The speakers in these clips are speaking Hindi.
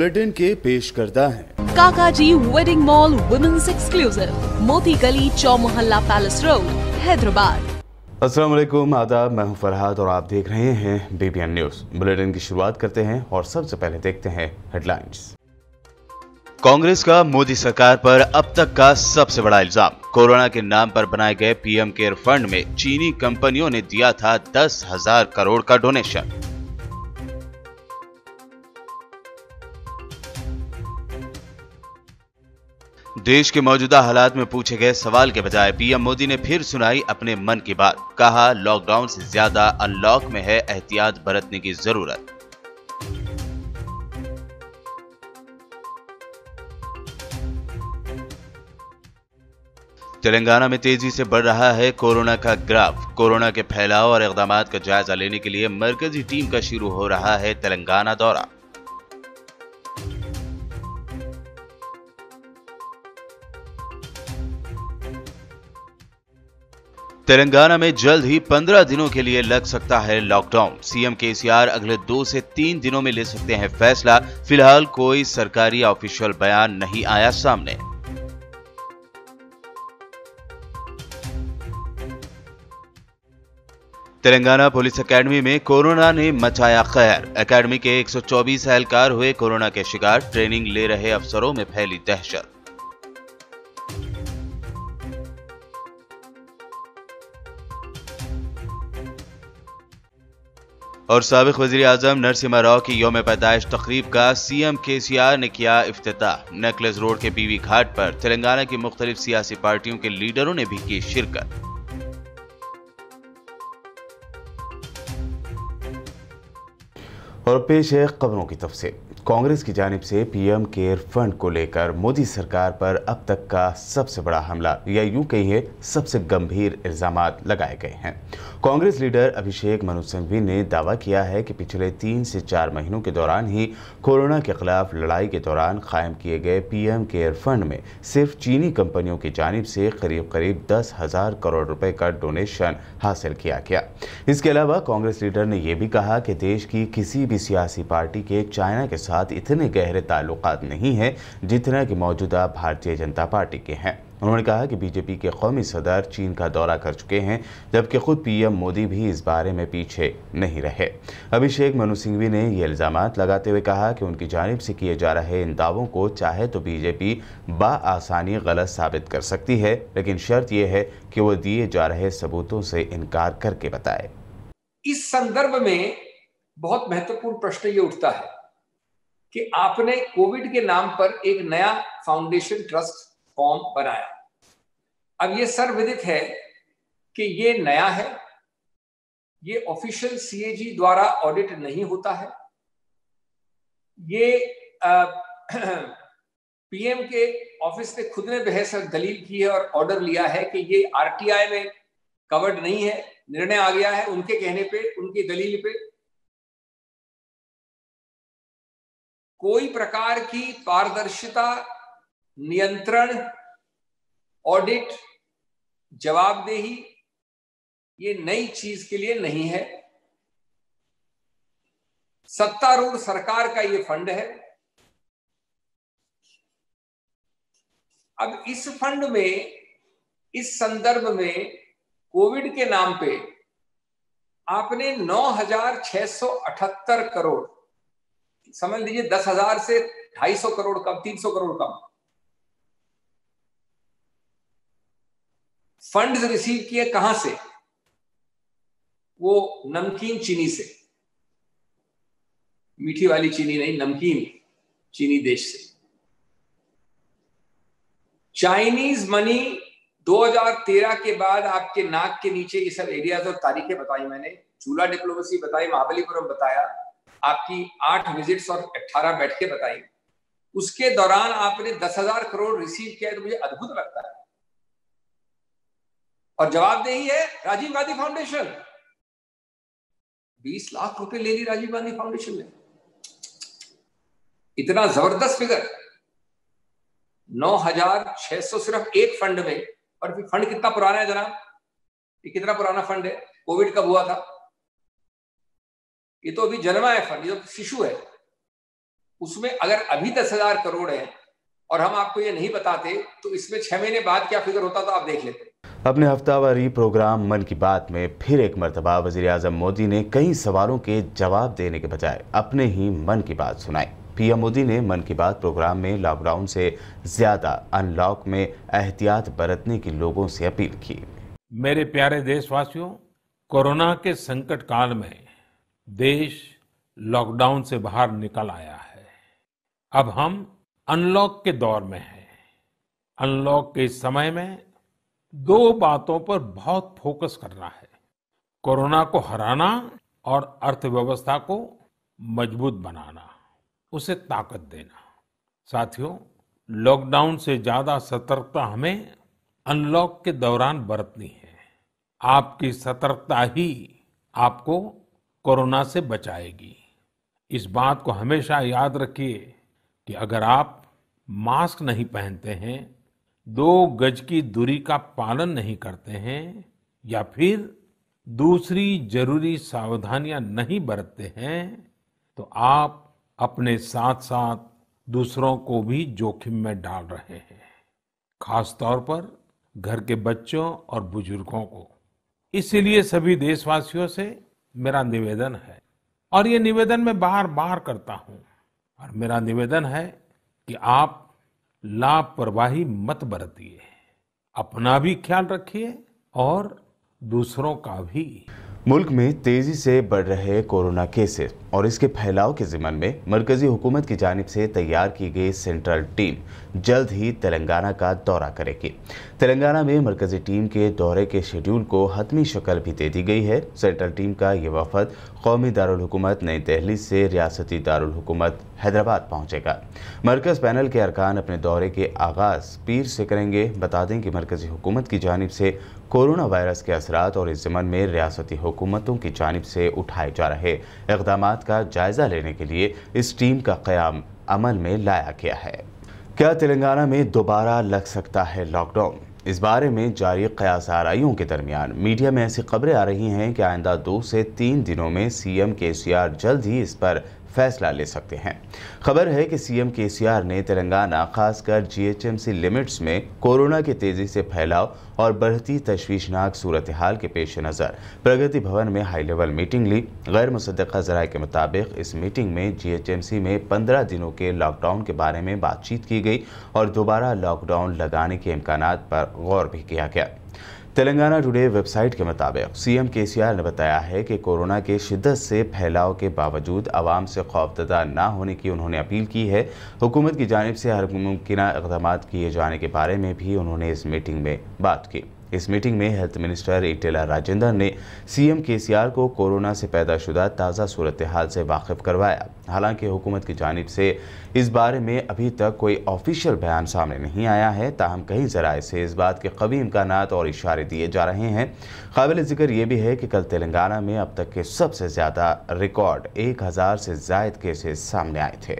बुलेटिन के पेश करता है काकाजी वेडिंग मॉल वुमेन्स एक्सक्लूसिव, मोती गली, चौमोहल्ला पैलेस रोड, हैदराबाद। अस्सलाम वालेकुम, आदाब। मैं हूं फरहाद और आप देख रहे हैं BBN न्यूज। बुलेटिन की शुरुआत करते हैं और सबसे पहले देखते हैं हेडलाइंस। कांग्रेस का मोदी सरकार पर अब तक का सबसे बड़ा इल्जाम। कोरोना के नाम पर बनाए गए PM केयर फंड में चीनी कंपनियों ने दिया था 10,000 करोड़ का डोनेशन। देश के मौजूदा हालात में पूछे गए सवाल के बजाय PM मोदी ने फिर सुनाई अपने मन की बात। कहा, लॉकडाउन से ज्यादा अनलॉक में है एहतियात बरतने की जरूरत। तेलंगाना में तेजी से बढ़ रहा है कोरोना का ग्राफ। कोरोना के फैलाव और इक़दामात का जायजा लेने के लिए मरकजी टीम का शुरू हो रहा है तेलंगाना दौरा। तेलंगाना में जल्द ही 15 दिनों के लिए लग सकता है लॉकडाउन। CM KCR अगले 2 से 3 दिनों में ले सकते हैं फैसला। फिलहाल कोई सरकारी ऑफिशियल बयान नहीं आया सामने। तेलंगाना पुलिस एकेडमी में कोरोना ने मचाया कहर। एकेडमी के 124 एहलकार हुए कोरोना के शिकार। ट्रेनिंग ले रहे अफसरों में फैली दहशत। और साबिक वजीर आजम नरसिम्हा राव की यौम पैदाइश तकरीब का CM KCR ने किया इफ्तिताह। नेकलेस रोड के बीवी घाट पर तेलंगाना की मुख्तलिफ सियासी पार्टियों के लीडरों ने भी की शिरकत। और पेश है खबरों की तफसील। कांग्रेस की जानिब से PM केयर फंड को लेकर मोदी सरकार पर अब तक का सबसे बड़ा हमला या यूं कहिए सबसे गंभीर इल्जामात लगाए गए हैं। कांग्रेस लीडर अभिषेक मनु सिंघवी ने दावा किया है कि पिछले 3 से 4 महीनों के दौरान ही कोरोना के खिलाफ लड़ाई के दौरान कायम किए गए PM केयर फंड में सिर्फ चीनी कंपनियों की जानिब से करीब 10,000 करोड़ रुपए का डोनेशन हासिल किया गया। इसके अलावा कांग्रेस लीडर ने यह भी कहा कि देश की किसी भी सियासी पार्टी के चाइना के साथ इतने गहरे ताल्लुकात नहीं है जितना कि मौजूदा भारतीय जनता पार्टी के हैं। उन्होंने कहा कि BJP के कौमी सदर चीन का दौरा कर चुके हैं, जबकि खुद PM मोदी भी इस बारे में पीछे नहीं रहे। अभिषेक मनु सिंघवी ने ये इल्जामात लगाते हुए कहा कि उनकी जानिब से किए जा रहे इन दावों को चाहे तो BJP बाआसानी गलत साबित कर सकती है, लेकिन शर्त यह है कि वो दिए जा रहे सबूतों से इनकार करके बताए। इस संदर्भ में बहुत महत्वपूर्ण प्रश्न ये उठता है कि आपने कोविड के नाम पर एक नया फाउंडेशन ट्रस्ट फॉर्म बनाया। अब ये सर्वविदित है कि ये नया है, ये ऑफिशियल CAG द्वारा ऑडिट नहीं होता है। ये PM के ऑफिस ने खुद ने बहस और दलील की है और ऑर्डर लिया है कि ये RTI में कवर्ड नहीं है। निर्णय आ गया है उनके कहने पे, उनकी दलील पे। कोई प्रकार की पारदर्शिता, नियंत्रण, ऑडिट, जवाबदेही ये नई चीज के लिए नहीं है। सत्तारूढ़ सरकार का ये फंड है। अब इस फंड में, इस संदर्भ में कोविड के नाम पे आपने 9,678 करोड़, समझ लीजिए 10,000 से 250 करोड़ कम, 300 करोड़ कम फंड्स रिसीव किए। कहां से? वो नमकीन चीनी से, मीठी वाली चीनी नहीं, नमकीन चीनी देश से। चाइनीज मनी 2013 के बाद आपके नाक के नीचे ये सब एरियाज और तारीखें बताई मैंने, झूला डिप्लोमेसी बताई, महाबलीपुरम बताया, आपकी 8 विजिट्स और 18 बैठकें बताई। उसके दौरान आपने 10,000 करोड़ रिसीव किया, तो मुझे अद्भुत लगता है। और जवाबदेही है राजीव गांधी फाउंडेशन। 20 लाख रुपए ले ली राजीव गांधी फाउंडेशन ने। इतना जबरदस्त फिगर, 9,600 सिर्फ एक फंड में। और फिर फंड कितना पुराना है जनाब? ये कितना पुराना फंड है? कोविड कब हुआ था? ये तो अभी जन्मा है फंड, ये तो शिशु है। उसमें अगर अभी 10,000 करोड़ है और हम आपको ये नहीं बताते तो इसमें 6 महीने बाद क्या फिगर होता तो आप देख लेते। अपने हफ्तावारी प्रोग्राम मन की बात में फिर एक मर्तबा वज़ीर-ए-आज़म मोदी ने कई सवालों के जवाब देने के बजाय अपने ही मन की बात सुनाई। पीएम मोदी ने मन की बात प्रोग्राम में लॉकडाउन से ज्यादा अनलॉक में एहतियात बरतने की लोगों से अपील की। मेरे प्यारे देशवासियों, कोरोना के संकट काल में देश लॉकडाउन से बाहर निकल आया है। अब हम अनलॉक के दौर में हैं। अनलॉक के इस समय में दो बातों पर बहुत फोकस करना है: कोरोना को हराना और अर्थव्यवस्था को मजबूत बनाना, उसे ताकत देना। साथियों, लॉकडाउन से ज्यादा सतर्कता हमें अनलॉक के दौरान बरतनी है। आपकी सतर्कता ही आपको कोरोना से बचाएगी। इस बात को हमेशा याद रखिए कि अगर आप मास्क नहीं पहनते हैं, 2 गज की दूरी का पालन नहीं करते हैं या फिर दूसरी जरूरी सावधानियां नहीं बरतते हैं, तो आप अपने साथ साथ दूसरों को भी जोखिम में डाल रहे हैं, खास तौर पर घर के बच्चों और बुजुर्गों को। इसीलिए सभी देशवासियों से मेरा निवेदन है, और ये निवेदन मैं बार बार करता हूं, और मेरा निवेदन है कि आप लापरवाही मत बरतिए, अपना भी ख्याल रखिए और दूसरों का भी। मुल्क में तेजी से बढ़ रहे कोरोना केसेस और इसके फैलाव के ज़िम्मन में मरकजी हुकूमत की जानिब से तैयार की गई सेंट्रल टीम जल्द ही तेलंगाना का दौरा करेगी। तेलंगाना में मरकजी टीम के दौरे के शेड्यूल को हतमी शक्ल भी दे दी गई है। सेंट्रल टीम का ये वफद कौमी दारुल हुकूमत नई दिल्ली से रियासती दारुल हुकूमत हैदराबाद पहुंचेगा। मरकज पैनल के अरकान अपने दौरे के आगाज पीर से करेंगे। बता दें कि मरकजी हुकूमत की जानिब से कोरोना वायरस के असरात और इस ज़िम्मन में रियासती हुकूमतों की जानिब से उठाए जा रहे इक़दामात का जायजा लेने के लिए इस टीम का क़याम अमल में लाया गया है। क्या तेलंगाना में दोबारा लग सकता है लॉकडाउन? इस बारे में जारी क़यास आराइयों के दरमियान मीडिया में ऐसी खबरें आ रही हैं कि आइंदा 2 से 3 दिनों में सीएम केसीआर जल्द ही इस पर फैसला ले सकते हैं। खबर है कि सीएम केसीआर ने तेलंगाना खासकर जीएचएमसी लिमिट्स में कोरोना के तेजी से फैलाव और बढ़ती तशवीशनाक सूरत हाल के पेश नज़र प्रगति भवन में हाई लेवल मीटिंग ली। गैर मुसद्दक़ा ज़राए के मुताबिक इस मीटिंग में जीएचएमसी में 15 दिनों के लॉकडाउन के बारे में बातचीत की गई और दोबारा लॉकडाउन लगाने के इम्कानात पर गौर भी किया गया। तेलंगाना टुडे वेबसाइट के मुताबिक सीएम केसीआर ने बताया है कि कोरोना के शिद्दत से फैलाव के बावजूद आवाम से खौफजदा ना होने की उन्होंने अपील की है। हुकूमत की जानिब से हर मुमकिन इक़दाम किए जाने के बारे में भी उन्होंने इस मीटिंग में बात की। इस मीटिंग में हेल्थ मिनिस्टर ईटेला राजेंद्र ने सीएम केसीआर को कोरोना से पैदाशुदा ताज़ा सूरत हाल से वाकिफ करवाया। हालांकि हुकूमत की जानिब से इस बारे में अभी तक कोई ऑफिशियल बयान सामने नहीं आया है, ताहम कई ज़राए से इस बात के कवी इम्कानात और इशारे दिए जा रहे हैं। काबिल ज़िक्र ये भी है कि कल तेलंगाना में अब तक के सबसे ज़्यादा रिकॉर्ड 1000 से ज़ायद केसेस सामने आए थे।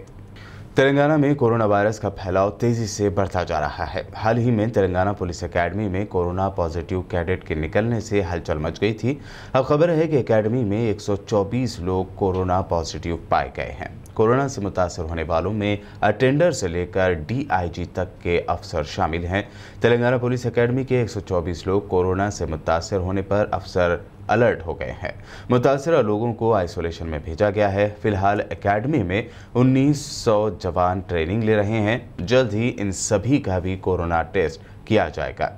तेलंगाना में कोरोना वायरस का फैलाव तेजी से बढ़ता जा रहा है। हाल ही में तेलंगाना पुलिस एकेडमी में कोरोना पॉजिटिव कैडेट के निकलने से हलचल मच गई थी। अब खबर है कि एकेडमी में 124 लोग कोरोना पॉजिटिव पाए गए हैं। कोरोना से मुतासर होने वालों में अटेंडर से लेकर डीआईजी तक के अफसर शामिल हैं। तेलंगाना पुलिस एकेडमी के 124 लोग कोरोना से मुतासर होने पर अफसर अलर्ट हो गए हैं। मुतासरा लोगों को आइसोलेशन में भेजा गया है। फिलहाल एकेडमी में 1900 जवान ट्रेनिंग ले रहे हैं। जल्द ही इन सभी का भी कोरोना टेस्ट किया जाएगा।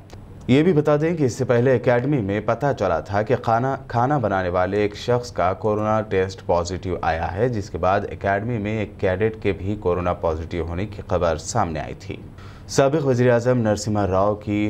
ये भी बता दें कि इससे पहले एकेडमी में पता चला था कि खाना बनाने वाले एक शख्स का कोरोना टेस्ट पॉजिटिव आया है, जिसके बाद एकेडमी में एक कैडेट के भी कोरोना पॉजिटिव होने की खबर सामने आई थी। साबिक वज़ीर-ए-आज़म नरसिम्हा राव की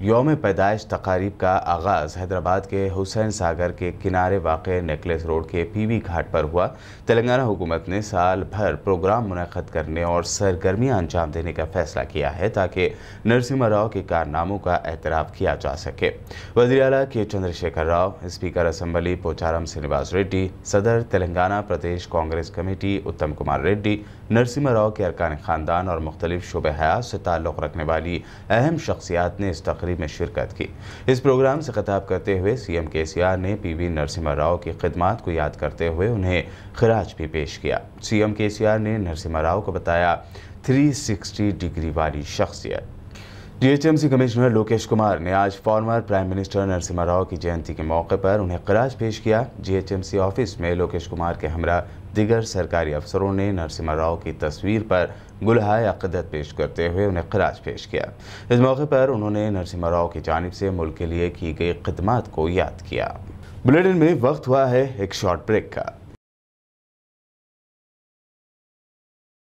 यौम पैदाइश तकारीब का आगाज़ हैदराबाद के हुसैन सागर के किनारे वाक़े नेकलेस रोड के पीवी घाट पर हुआ। तेलंगाना हुकूमत ने साल भर प्रोग्राम मुनक़्क़द करने और सरगर्मियाँ अंजाम देने का फैसला किया है ताकि नरसिम्हा राव के कारनामों का एतराफ़ किया जा सके। वज़ीर आला के चंद्रशेखर राव, स्पीकर असम्बली पोचारम श्रीनिवास रेड्डी, सदर तेलंगाना प्रदेश कांग्रेस कमेटी उत्तम कुमार रेड्डी, नरसिम्हा राव के अरकान ख़ानदान और मुख्तलिफ शुबे हयात से ताल्लुक़ रखने वाली अहम शख्सियात ने इस तकरीब तकरीब में शिरकत की। इस प्रोग्राम से खिताब करते हुए सीएम केसीआर ने पीवी नरसिम्हा राव की खिदमत को याद करते हुए उन्हें खिराज भी पेश किया। सीएम केसीआर ने नरसिम्हा राव को बताया 360 डिग्री वाली शख्सियत। जीएचएमसी कमिश्नर लोकेश कुमार ने आज former prime minister Narasimha Rao की जयंती के मौके पर उन्हें खिराज पेश किया। जीएचएमसी ऑफिस में लोकेश कुमार के हमरा दिगर सरकारी अफसरों ने नरसिम्हा राव की तस्वीर पर गुलहाए अक़ीदत पेश करते हुए उन्हें खिराज पेश किया। इस मौके पर उन्होंने नरसिम्हा राव की जानिब से मुल्क के लिए की गई खिदमत को याद किया। बुलेटिन में वक्त हुआ है एक शॉर्ट ब्रेक का।